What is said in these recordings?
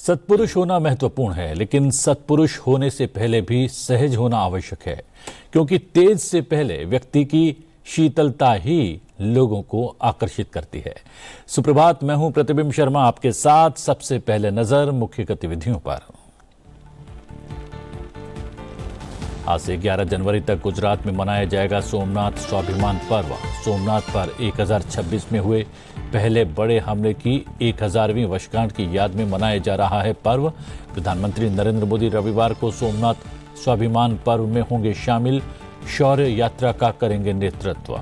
सत्पुरुष होना महत्वपूर्ण है, लेकिन सत्पुरुष होने से पहले भी सहज होना आवश्यक है, क्योंकि तेज से पहले व्यक्ति की शीतलता ही लोगों को आकर्षित करती है। सुप्रभात, मैं हूं प्रतिबिंब शर्मा, आपके साथ। सबसे पहले नजर मुख्य गतिविधियों पर। आज से 11 जनवरी तक गुजरात में मनाया जाएगा सोमनाथ स्वाभिमान पर्व। सोमनाथ पर 1026 में हुए पहले बड़े हमले की 1000वीं वर्षगांठ की याद में मनाया जा रहा है पर्व। प्रधानमंत्री नरेंद्र मोदी रविवार को सोमनाथ स्वाभिमान पर्व में होंगे शामिल। शौर्य यात्रा का करेंगे नेतृत्व।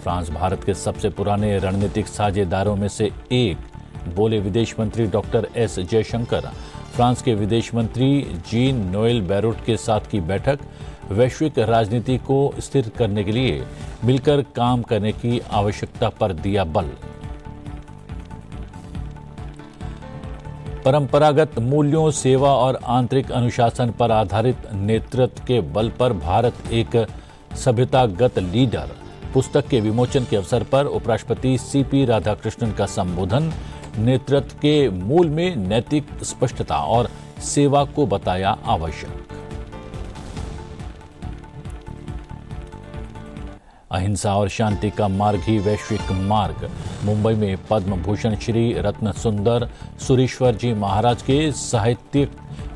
फ्रांस भारत के सबसे पुराने रणनीतिक साझेदारों में से एक, बोले विदेश मंत्री डॉक्टर एस जयशंकर। फ्रांस के विदेश मंत्री जीन नोएल बैरोट के साथ की बैठक वैश्विक राजनीति को स्थिर करने के लिए मिलकर काम करने की आवश्यकता पर दिया बल। परंपरागत मूल्यों, सेवा और आंतरिक अनुशासन पर आधारित नेतृत्व के बल पर भारत एक सभ्यतागत लीडर पुस्तक के विमोचन के अवसर पर उपराष्ट्रपति सीपी राधाकृष्णन का संबोधन। नेतृत्व के मूल में नैतिक स्पष्टता और सेवा को बताया आवश्यक। अहिंसा और शांति का मार्ग ही वैश्विक मार्ग। मुंबई में पद्म भूषण श्री रत्न सुंदर सुरेश्वर जी महाराज के साहित्यिक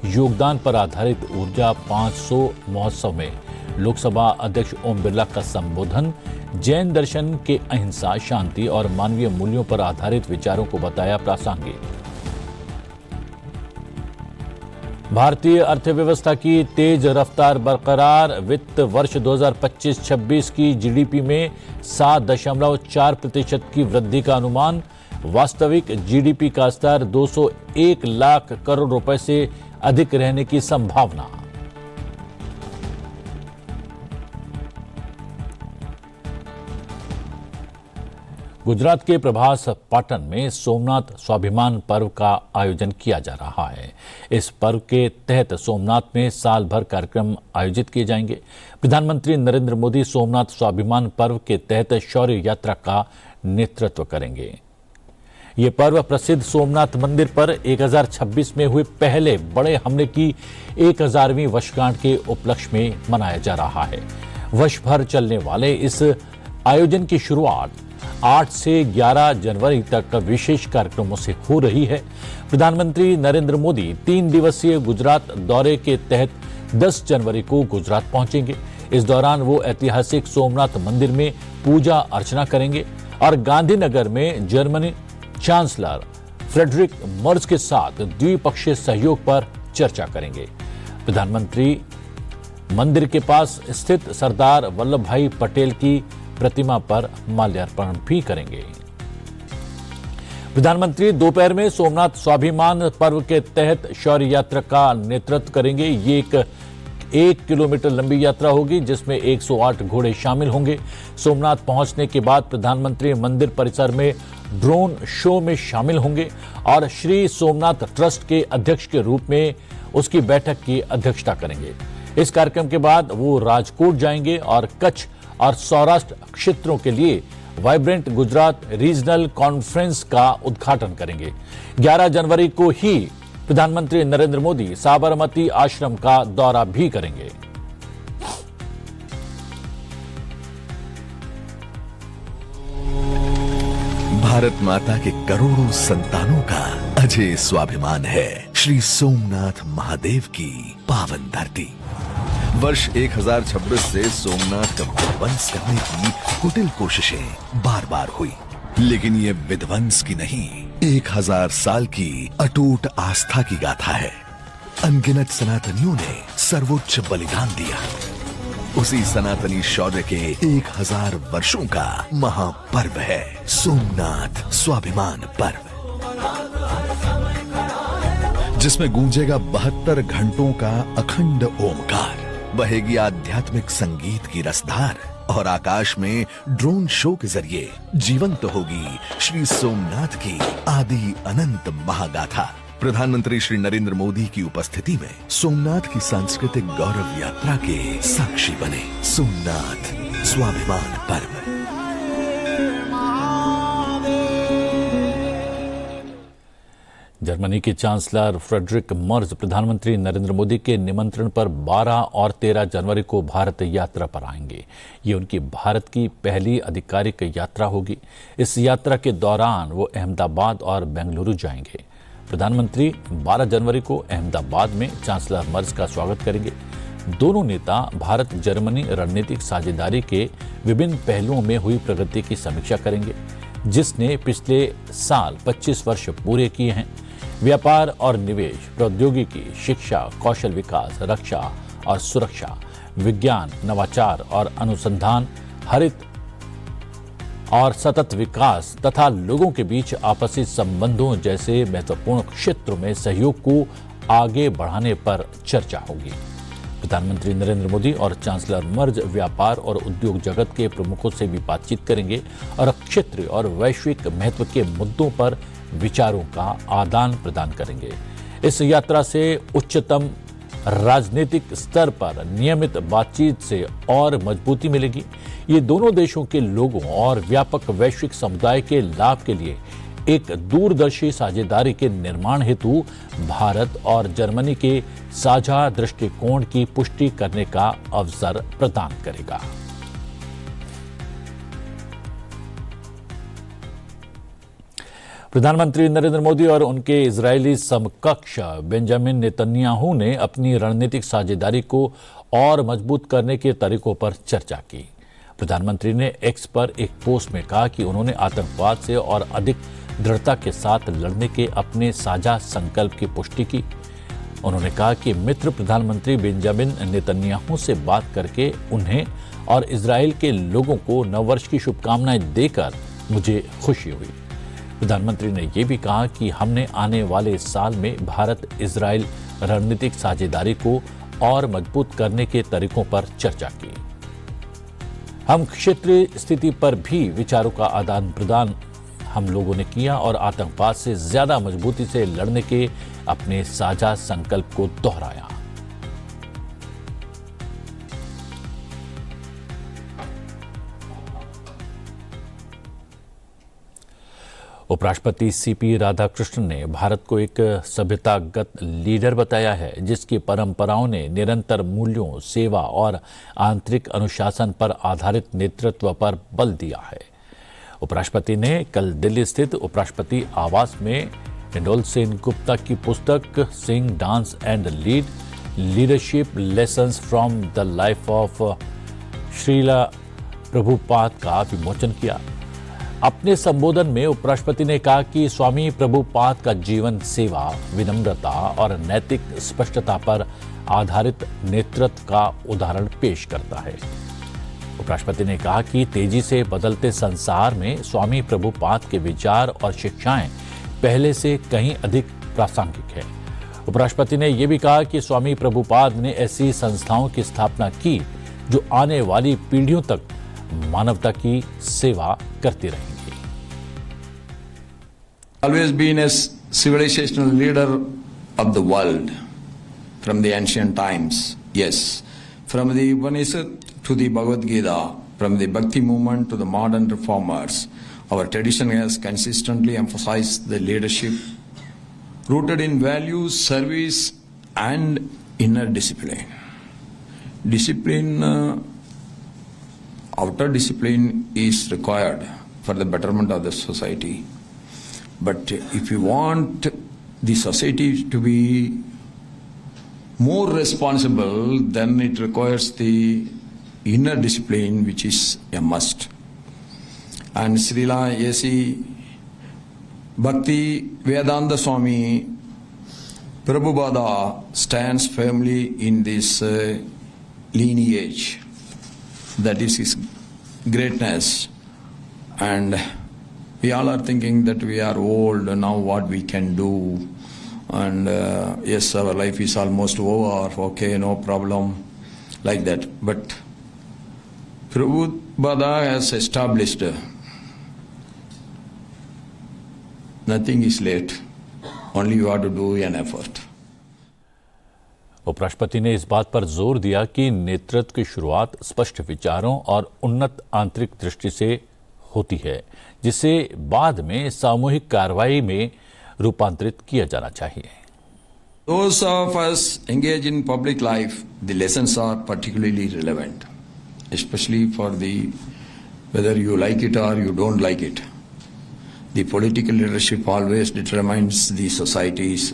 योगदान पर आधारित ऊर्जा 500 महोत्सव में लोकसभा अध्यक्ष ओम बिरला का संबोधन। जैन दर्शन के अहिंसा, शांति और मानवीय मूल्यों पर आधारित विचारों को बताया प्रासंगिक। भारतीय अर्थव्यवस्था की तेज रफ्तार बरकरार। वित्त वर्ष 2025-26 की जीडीपी में 7.4% की वृद्धि का अनुमान। वास्तविक जीडीपी का स्तर 201 लाख करोड़ रुपए से अधिक रहने की संभावना। गुजरात के प्रभास पाटन में सोमनाथ स्वाभिमान पर्व का आयोजन किया जा रहा है। इस पर्व के तहत सोमनाथ में साल भर कार्यक्रम आयोजित किए जाएंगे। प्रधानमंत्री नरेंद्र मोदी सोमनाथ स्वाभिमान पर्व के तहत शौर्य यात्रा का नेतृत्व करेंगे। ये पर्व प्रसिद्ध सोमनाथ मंदिर पर 1026 में हुए पहले बड़े हमले की 1000वीं वर्षगांठ के उपलक्ष्य में मनाया जा रहा है। वर्ष भर चलने वाले इस आयोजन की शुरुआत 8 से 11 जनवरी तक विशेष कार्यक्रमों से हो रही है। प्रधानमंत्री नरेंद्र मोदी 3 दिवसीय गुजरात दौरे के तहत 10 जनवरी को गुजरात पहुंचेंगे। इस दौरान वो ऐतिहासिक सोमनाथ मंदिर में पूजा अर्चना करेंगे और गांधीनगर में जर्मनी चांसलर फ्रेडरिक मर्ज के साथ द्विपक्षीय सहयोग पर चर्चा करेंगे। प्रधानमंत्री मंदिर के पास स्थित सरदार वल्लभ भाई पटेल की प्रतिमा पर माल्यार्पण भी करेंगे। प्रधानमंत्री दोपहर में सोमनाथ स्वाभिमान पर्व के तहत शौर्य यात्रा का नेतृत्व करेंगे। ये एक किलोमीटर लंबी यात्रा होगी, जिसमें 108 घोड़े शामिल होंगे। सोमनाथ पहुंचने के बाद प्रधानमंत्री मंदिर परिसर में ड्रोन शो में शामिल होंगे और श्री सोमनाथ ट्रस्ट के अध्यक्ष के रूप में उसकी बैठक की अध्यक्षता करेंगे। इस कार्यक्रम के बाद वो राजकोट जाएंगे और कच्छ और सौराष्ट्र क्षेत्रों के लिए वाइब्रेंट गुजरात रीजनल कॉन्फ्रेंस का उद्घाटन करेंगे। 11 जनवरी को ही प्रधानमंत्री नरेंद्र मोदी साबरमती आश्रम का दौरा भी करेंगे। भारत माता के करोड़ों संतानों का अजय स्वाभिमान है श्री सोमनाथ महादेव की पावन धरती। वर्ष 1026 से सोमनाथ का विध्वंस करने की कुटिल कोशिशें बार बार हुई, लेकिन ये विध्वंस की नहीं, 1000 साल की अटूट आस्था की गाथा है। अनगिनत सनातनियों ने सर्वोच्च बलिदान दिया। उसी सनातनी शौर्य के 1000 वर्षों का महापर्व है सोमनाथ स्वाभिमान पर्व, जिसमें गूंजेगा 72 घंटों का अखंड ओमकार, बहेगी आध्यात्मिक संगीत की रसधार और आकाश में ड्रोन शो के जरिए जीवंत होगी श्री सोमनाथ की आदि अनंत महागाथा। प्रधानमंत्री श्री नरेंद्र मोदी की उपस्थिति में सोमनाथ की सांस्कृतिक गौरव यात्रा के साक्षी बने सोमनाथ स्वाभिमान पर्व। जर्मनी के चांसलर फ्रेडरिक मर्ज प्रधानमंत्री नरेंद्र मोदी के निमंत्रण पर 12 और 13 जनवरी को भारत यात्रा पर आएंगे। ये उनकी भारत की पहली आधिकारिक यात्रा होगी। इस यात्रा के दौरान वो अहमदाबाद और बेंगलुरु जाएंगे। प्रधानमंत्री 12 जनवरी को अहमदाबाद में चांसलर मर्ज का स्वागत करेंगे। दोनों नेता भारत जर्मनी रणनीतिक साझेदारी के विभिन्न पहलुओं में हुई प्रगति की समीक्षा करेंगे, जिसने पिछले साल 25 वर्ष पूरे किए हैं। व्यापार और निवेश, प्रौद्योगिकी, शिक्षा, कौशल विकास, रक्षा और सुरक्षा, विज्ञान, नवाचार और अनुसंधान, हरित और सतत विकास तथा लोगों के बीच आपसी संबंधों जैसे महत्वपूर्ण क्षेत्रों में सहयोग को आगे बढ़ाने पर चर्चा होगी। प्रधानमंत्री नरेंद्र मोदी और चांसलर मर्ज व्यापार और उद्योग जगत के प्रमुखों से भी बातचीत करेंगे और क्षेत्रीय और वैश्विक महत्व के मुद्दों पर विचारों का आदान प्रदान करेंगे। इस यात्रा से उच्चतम राजनीतिक स्तर पर नियमित बातचीत से और मजबूती मिलेगी। ये दोनों देशों के लोगों और व्यापक वैश्विक समुदाय के लाभ के लिए एक दूरदर्शी साझेदारी के निर्माण हेतु भारत और जर्मनी के साझा दृष्टिकोण की पुष्टि करने का अवसर प्रदान करेगा। प्रधानमंत्री नरेंद्र मोदी और उनके इजरायली समकक्ष बेंजामिन नेतन्याहू ने अपनी रणनीतिक साझेदारी को और मजबूत करने के तरीकों पर चर्चा की। प्रधानमंत्री ने एक्स पर एक पोस्ट में कहा कि उन्होंने आतंकवाद से और अधिक दृढ़ता के साथ लड़ने के अपने साझा संकल्प की पुष्टि की। उन्होंने कहा कि मित्र प्रधानमंत्री बेंजामिन नेतन्याहू से बात करके उन्हें और इजराइल के लोगों को नववर्ष की शुभकामनाएं देकर मुझे खुशी हुई। प्रधानमंत्री ने यह भी कहा कि हमने आने वाले साल में भारत इजराइल रणनीतिक साझेदारी को और मजबूत करने के तरीकों पर चर्चा की। हम क्षेत्रीय स्थिति पर भी विचारों का आदान प्रदान हम लोगों ने किया और आतंकवाद से ज्यादा मजबूती से लड़ने के अपने साझा संकल्प को दोहराया। उपराष्ट्रपति सीपी राधाकृष्णन ने भारत को एक सभ्यतागत लीडर बताया है, जिसकी परंपराओं ने निरंतर मूल्यों, सेवा और आंतरिक अनुशासन पर आधारित नेतृत्व पर बल दिया है। उपराष्ट्रपति ने कल दिल्ली स्थित उपराष्ट्रपति आवास में इंडोल सेन गुप्ता की पुस्तक sing, dance and leadership lessons from the life of Srila Prabhupada का विमोचन किया। अपने संबोधन में उपराष्ट्रपति ने कहा कि स्वामी प्रभुपाद का जीवन सेवा, विनम्रता और नैतिक स्पष्टता पर आधारित नेतृत्व का उदाहरण पेश करता है। उपराष्ट्रपति ने कहा कि तेजी से बदलते संसार में स्वामी प्रभुपाद के विचार और शिक्षाएं पहले से कहीं अधिक प्रासंगिक है। उपराष्ट्रपति ने यह भी कहा कि स्वामी प्रभुपाद ने ऐसी संस्थाओं की स्थापना की जो आने वाली पीढ़ियों तक मानवता की सेवा करती रहेंगी। Always been a civilizational leader of the world from the ancient times. Yes, from the Upanishad to the Bhagavad Gita, from the Bhakti movement to the modern reformers, our tradition has consistently emphasized the leadership rooted in values, service, and inner discipline. Outer discipline is required for the betterment of the society. But if you want the society to be more responsible, then it requires the inner discipline, which is a must. And Srila A.C. Bhakti Vedanta Swami Prabhupada stands firmly in this lineage. That is his greatness. And we all are thinking that we are old, now what we can do. And yes, our life is almost over, okay, no problem, like that. But Prabhupada has established nothing is late, only you have to do an effort. उपराष्ट्रपति ने इस बात पर जोर दिया कि नेतृत्व की शुरुआत स्पष्ट विचारों और उन्नत आंतरिक दृष्टि से होती है, जिसे बाद में सामूहिक कार्रवाई में रूपांतरित किया जाना चाहिए। Those of us engaged in public life, the lessons are particularly relevant, especially for whether you like it or you don't like it. The political leadership always determines the society's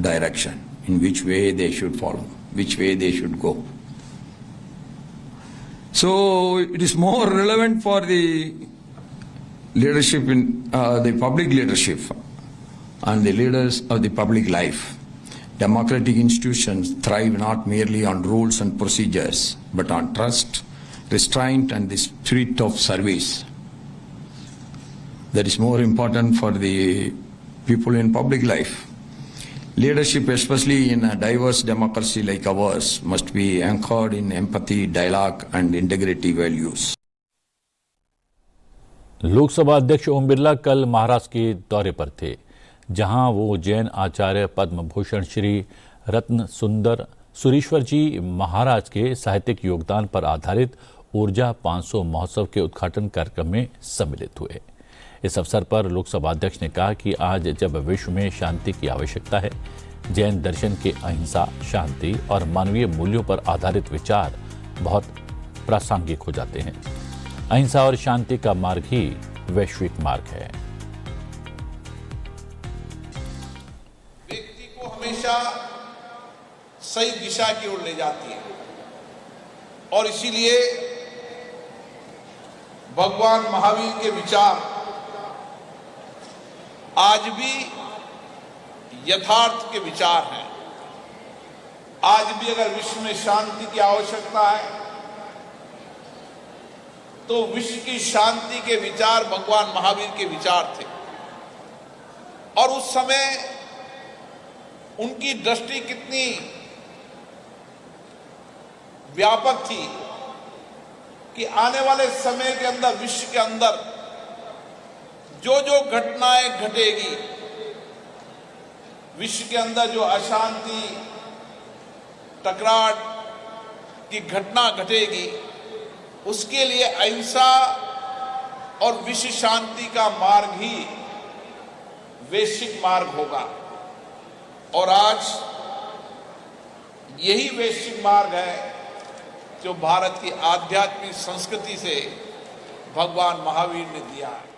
direction, in which way they should follow, which way they should go. So it is more relevant for the leadership in the public leadership and the leaders of the public life. Democratic institutions thrive not merely on rules and procedures, but on trust, restraint, and the spirit of service. That is more important for the people in public life. Leadership, especially in a diverse democracy like ours, must be anchored in empathy, dialogue, and integrity values. Lok Sabha अध्यक्ष ओम बिरला कल महाराष्ट्र के दौरे पर थे, जहां वो जैन आचार्य पद्म भूषण श्री रत्न सुंदर सुरीश्वर जी महाराज के साहित्यिक योगदान पर आधारित ऊर्जा 500 महोत्सव के उद्घाटन कार्यक्रम में सम्मिलित हुए। इस अवसर पर लोकसभा अध्यक्ष ने कहा कि आज जब विश्व में शांति की आवश्यकता है, जैन दर्शन के अहिंसा, शांति और मानवीय मूल्यों पर आधारित विचार बहुत प्रासंगिक हो जाते हैं। अहिंसा और शांति का मार्ग ही वैश्विक मार्ग है। व्यक्ति को हमेशा सही दिशा की ओर ले जाती है और इसीलिए भगवान महावीर के विचार आज भी यथार्थ के विचार हैं। आज भी अगर विश्व में शांति की आवश्यकता है तो विश्व की शांति के विचार भगवान महावीर के विचार थे और उस समय उनकी दृष्टि कितनी व्यापक थी कि आने वाले समय के अंदर विश्व के अंदर जो जो घटनाएं घटेगी, विश्व के अंदर जो अशांति टकरार की घटना घटेगी, उसके लिए अहिंसा और विश्व शांति का मार्ग ही वैश्विक मार्ग होगा। और आज यही वैश्विक मार्ग है जो भारत की आध्यात्मिक संस्कृति से भगवान महावीर ने दिया है।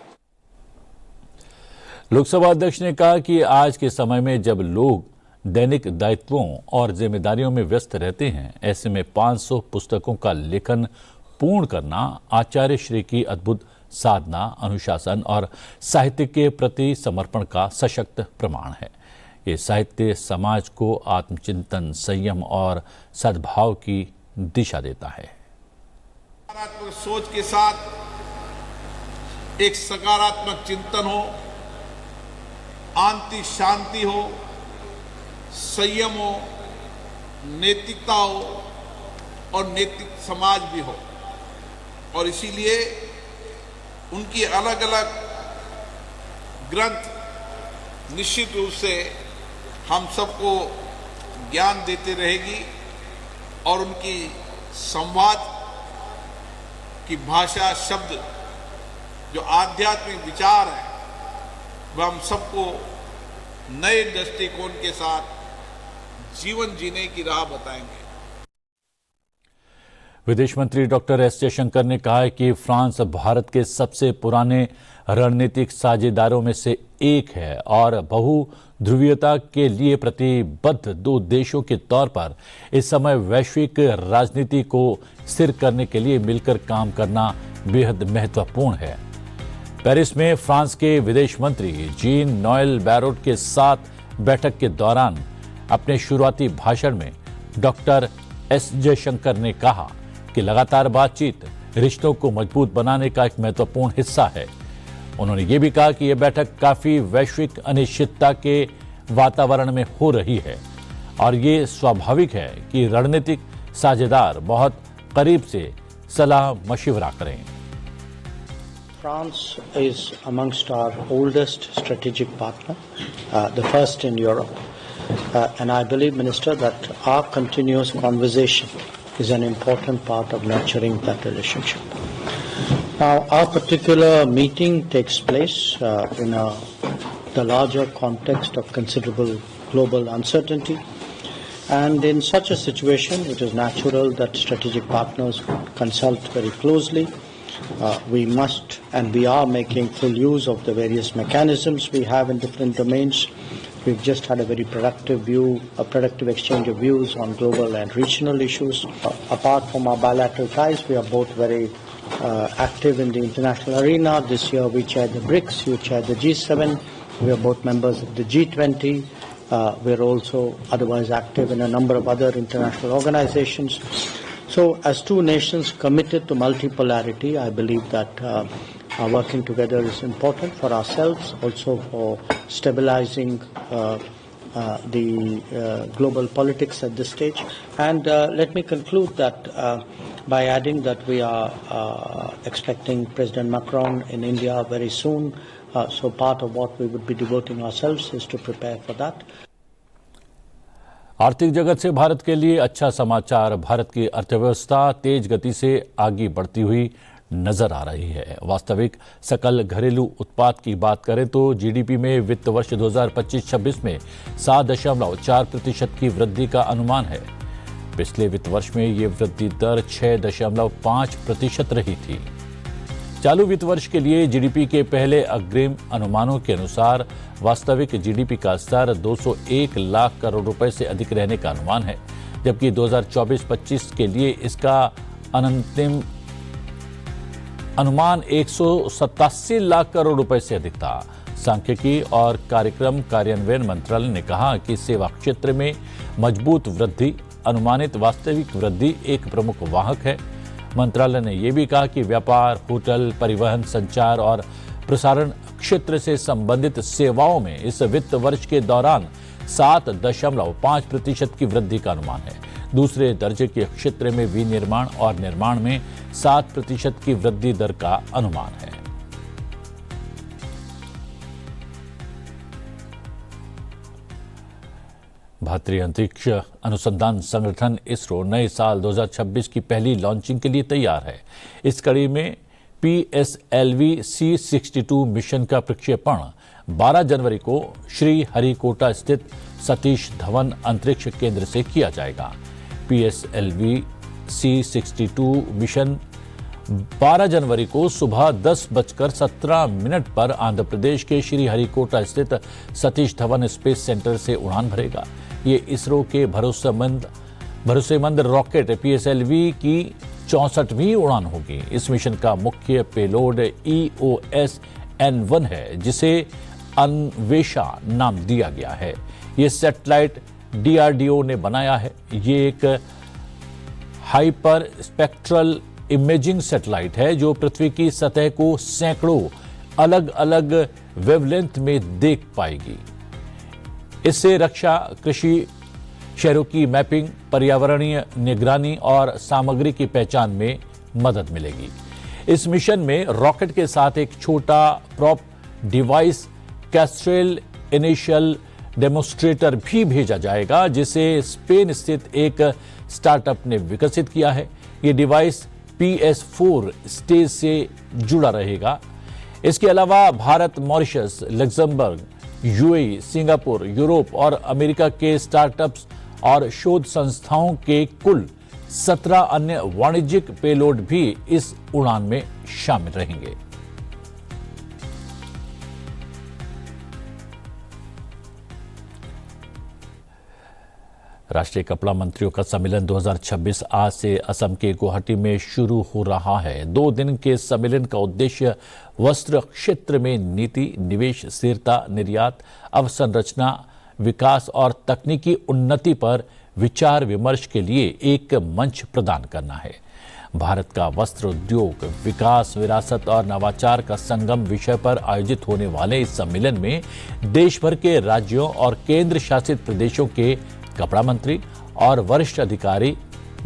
लोकसभा अध्यक्ष ने कहा कि आज के समय में जब लोग दैनिक दायित्वों और जिम्मेदारियों में व्यस्त रहते हैं, ऐसे में 500 पुस्तकों का लेखन पूर्ण करना आचार्य श्री की अद्भुत साधना, अनुशासन और साहित्य के प्रति समर्पण का सशक्त प्रमाण है। ये साहित्य समाज को आत्मचिंतन, संयम और सद्भाव की दिशा देता है। सकारात्मक सोच के साथ एक सकारात्मक चिंतन हो, आंतरिक शांति हो, संयम हो, नैतिकता हो और नैतिक समाज भी हो। और इसीलिए उनकी अलग अलग ग्रंथ निश्चित रूप से हम सबको ज्ञान देते रहेगी और उनकी संवाद की भाषा, शब्द, जो आध्यात्मिक विचार है, वह हम सबको नए दृष्टिकोण के साथ जीवन जीने की राह बताएंगे। विदेश मंत्री डॉक्टर एस जयशंकर ने कहा है कि फ्रांस भारत के सबसे पुराने रणनीतिक साझेदारों में से एक है और बहुध्रुवीयता के लिए प्रतिबद्ध दो देशों के तौर पर इस समय वैश्विक राजनीति को स्थिर करने के लिए मिलकर काम करना बेहद महत्वपूर्ण है। पेरिस में फ्रांस के विदेश मंत्री जीन नोएल बैरोट के साथ बैठक के दौरान अपने शुरुआती भाषण में डॉक्टर एस जयशंकर ने कहा कि लगातार बातचीत रिश्तों को मजबूत बनाने का एक महत्वपूर्ण हिस्सा है। उन्होंने ये भी कहा कि यह बैठक काफी वैश्विक अनिश्चितता के वातावरण में हो रही है और ये स्वाभाविक है कि रणनीतिक साझेदार बहुत करीब से सलाह मशवरा करें। France is amongst our oldest strategic partner, the first in Europe, and I believe, Minister, that our continuous conversation is an important part of nurturing that relationship. Now, our particular meeting takes place in a the larger context of considerable global uncertainty. And in such a situation, it is natural that strategic partners consult very closely. We must and we are making full use of the various mechanisms we have in different domains. We've just had a very productive exchange of views on global and regional issues. Apart from our bilateral ties, we are both very active in the international arena. This year we chair the BRICS, you chair the G7. We are both members of the G20. We are also otherwise active in a number of other international organizations. So as two nations committed to multipolarity, I believe that our working together is important for ourselves, also for stabilizing the global politics at this stage. And let me conclude that by adding that we are expecting President Macron in India very soon. So part of what we would be devoting ourselves is to prepare for that. आर्थिक जगत से भारत के लिए अच्छा समाचार। भारत की अर्थव्यवस्था तेज गति से आगे बढ़ती हुई नजर आ रही है। वास्तविक सकल घरेलू उत्पाद की बात करें तो जीडीपी में वित्त वर्ष 2025-26 में 7.4% की वृद्धि का अनुमान है। पिछले वित्त वर्ष में ये वृद्धि दर 6.5% रही थी। चालू वित्त वर्ष के लिए जीडीपी के पहले अग्रिम अनुमानों के अनुसार वास्तविक जीडीपी का स्तर 201 लाख करोड़ रुपए से अधिक रहने का अनुमान है, जबकि 2024-25 के लिए इसका अंतिम अनुमान 187 लाख करोड़ रुपए से अधिक था। सांख्यिकी और कार्यक्रम कार्यान्वयन मंत्रालय ने कहा कि सेवा क्षेत्र में मजबूत वृद्धि अनुमानित वास्तविक वृद्धि एक प्रमुख वाहक है। मंत्रालय ने यह भी कहा कि व्यापार, होटल, परिवहन, संचार और प्रसारण क्षेत्र से संबंधित सेवाओं में इस वित्त वर्ष के दौरान 7.5% की वृद्धि का अनुमान है। दूसरे दर्जे के क्षेत्र में विनिर्माण और निर्माण में 7% की वृद्धि दर का अनुमान है। भारतीय अंतरिक्ष अनुसंधान संगठन इसरो नए साल 2026 की पहली लॉन्चिंग के लिए तैयार है। इस कड़ी में PSLV C62 मिशन का प्रक्षेपण 12 जनवरी को श्रीहरिकोटा स्थित सतीश धवन अंतरिक्ष केंद्र से किया जाएगा। PSLV C62 मिशन 12 जनवरी को सुबह 10:17 पर आंध्र प्रदेश के श्रीहरिकोटा स्थित सतीश धवन स्पेस सेंटर से उड़ान भरेगा। ये इसरो के भरोसेमंद रॉकेट PSLV की 64वीं उड़ान होगी। इस मिशन का मुख्य पेलोड EOS-N1 है, जिसे अन्वेषा नाम दिया गया है। ये सैटेलाइट DRDO ने बनाया है। ये एक हाइपर स्पेक्ट्रल इमेजिंग सैटेलाइट है जो पृथ्वी की सतह को सैकड़ों अलग अलग वेवलेंथ में देख पाएगी। इससे रक्षा, कृषि, शहरों की मैपिंग, पर्यावरणीय निगरानी और सामग्री की पहचान में मदद मिलेगी। इस मिशन में रॉकेट के साथ एक छोटा prop device Kestrel initial demonstrator भी भेजा जाएगा, जिसे स्पेन स्थित एक स्टार्टअप ने विकसित किया है। ये डिवाइस PS4 स्टेज से जुड़ा रहेगा। इसके अलावा Bharat, Mauritius, Luxembourg, UAE, Singapore, Europe और अमेरिका के स्टार्टअप्स और शोध संस्थाओं के कुल 17 अन्य वाणिज्यिक पेलोड भी इस उड़ान में शामिल रहेंगे। राष्ट्रीय कपड़ा मंत्रियों का सम्मेलन 2026 आज से असम के गुवाहाटी में शुरू हो रहा है। 2 दिन के सम्मेलन का उद्देश्य वस्त्र क्षेत्र में नीति, निवेश, स्थिरता, निर्यात, अवसंरचना, विकास और तकनीकी उन्नति पर विचार विमर्श के लिए एक मंच प्रदान करना है। भारत का वस्त्र उद्योग, विकास, विरासत और नवाचार का संगम विषय पर आयोजित होने वाले इस सम्मेलन में देश भर के राज्यों और केंद्र शासित प्रदेशों के कपड़ा मंत्री और वरिष्ठ अधिकारी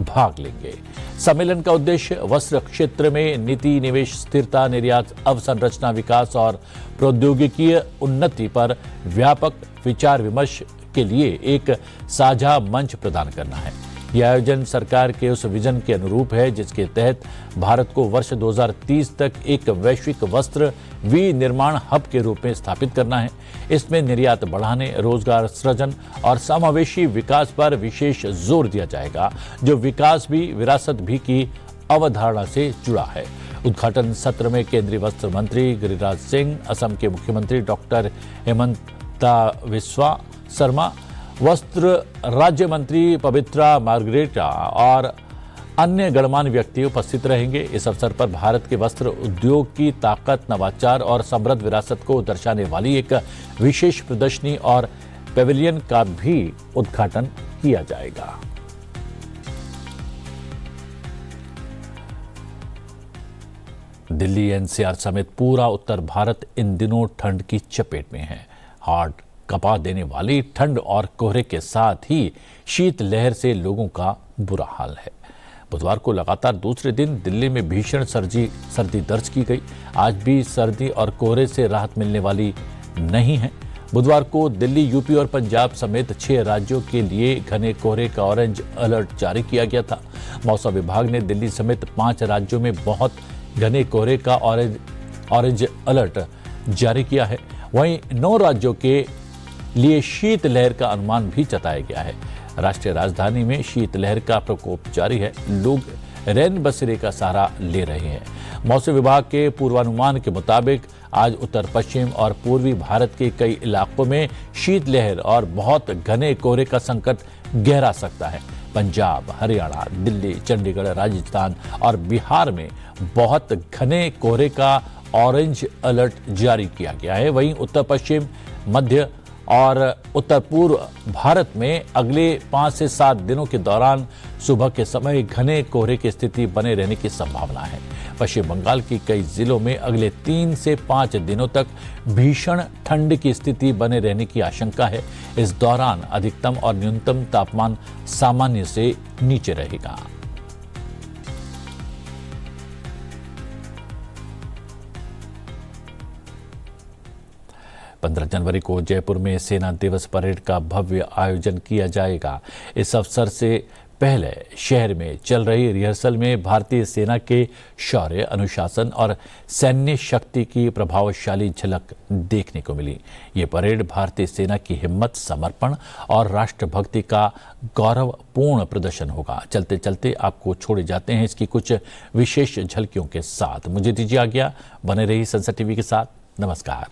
भाग लेंगे। सम्मेलन का उद्देश्य वस्त्र क्षेत्र में नीति, निवेश, स्थिरता, निर्यात, अवसंरचना, विकास और प्रौद्योगिकीय उन्नति पर व्यापक विचार विमर्श के लिए एक साझा मंच प्रदान करना है। यह आयोजन सरकार के उस विजन के अनुरूप है जिसके तहत भारत को वर्ष 2030 तक एक वैश्विक वस्त्र विनिर्माण हब के रूप में स्थापित करना है। इसमें निर्यात बढ़ाने, रोजगार सृजन और समावेशी विकास पर विशेष जोर दिया जाएगा, जो विकास भी विरासत भी की अवधारणा से जुड़ा है। उद्घाटन सत्र में केंद्रीय वस्त्र मंत्री गिरिराज सिंह, असम के मुख्यमंत्री डॉक्टर हेमंता बिस्वा शर्मा, वस्त्र राज्य मंत्री पवित्रा मार्गरेटा और अन्य गणमान्य व्यक्ति उपस्थित रहेंगे। इस अवसर पर भारत के वस्त्र उद्योग की ताकत, नवाचार और समृद्ध विरासत को दर्शाने वाली एक विशेष प्रदर्शनी और पेविलियन का भी उद्घाटन किया जाएगा। दिल्ली, एनसीआर समेत पूरा उत्तर भारत इन दिनों ठंड की चपेट में है। हार्ड कपा देने वाली ठंड और कोहरे के साथ ही शीत लहर से लोगों का बुरा हाल है। बुधवार को लगातार दूसरे दिन दिल्ली में भीषण सर्दी दर्ज की गई। आज भी सर्दी और कोहरे से राहत मिलने वाली नहीं है। बुधवार को दिल्ली, यूपी और पंजाब समेत 6 राज्यों के लिए घने कोहरे का ऑरेंज अलर्ट जारी किया गया था। मौसम विभाग ने दिल्ली समेत 5 राज्यों में बहुत घने कोहरे का ऑरेंज अलर्ट जारी किया है। वहीं 9 राज्यों के लिए शीत लहर का अनुमान भी जताया गया है। राष्ट्रीय राजधानी में शीत लहर का प्रकोप जारी है। लोग रैन बसेरे का सहारा ले रहे हैं। मौसम विभाग के पूर्वानुमान के मुताबिक आज उत्तर पश्चिम और पूर्वी भारत के कई इलाकों में शीत लहर और बहुत घने कोहरे का संकट गहरा सकता है। पंजाब, हरियाणा, दिल्ली, चंडीगढ़, राजस्थान और बिहार में बहुत घने कोहरे का ऑरेंज अलर्ट जारी किया गया है। वहीं उत्तर पश्चिम, मध्य और उत्तर पूर्व भारत में अगले 5 से 7 दिनों के दौरान सुबह के समय घने कोहरे की स्थिति बने रहने की संभावना है। पश्चिम बंगाल की कई जिलों में अगले 3 से 5 दिनों तक भीषण ठंड की स्थिति बने रहने की आशंका है। इस दौरान अधिकतम और न्यूनतम तापमान सामान्य से नीचे रहेगा। पंद्रह जनवरी को जयपुर में सेना दिवस परेड का भव्य आयोजन किया जाएगा। इस अवसर से पहले शहर में चल रही रिहर्सल में भारतीय सेना के शौर्य, अनुशासन और सैन्य शक्ति की प्रभावशाली झलक देखने को मिली। ये परेड भारतीय सेना की हिम्मत, समर्पण और राष्ट्रभक्ति का गौरवपूर्ण प्रदर्शन होगा। चलते चलते आपको छोड़े जाते हैं इसकी कुछ विशेष झलकियों के साथ। मुझे दीजिए आज्ञा, बने रही संसद टीवी के साथ। नमस्कार।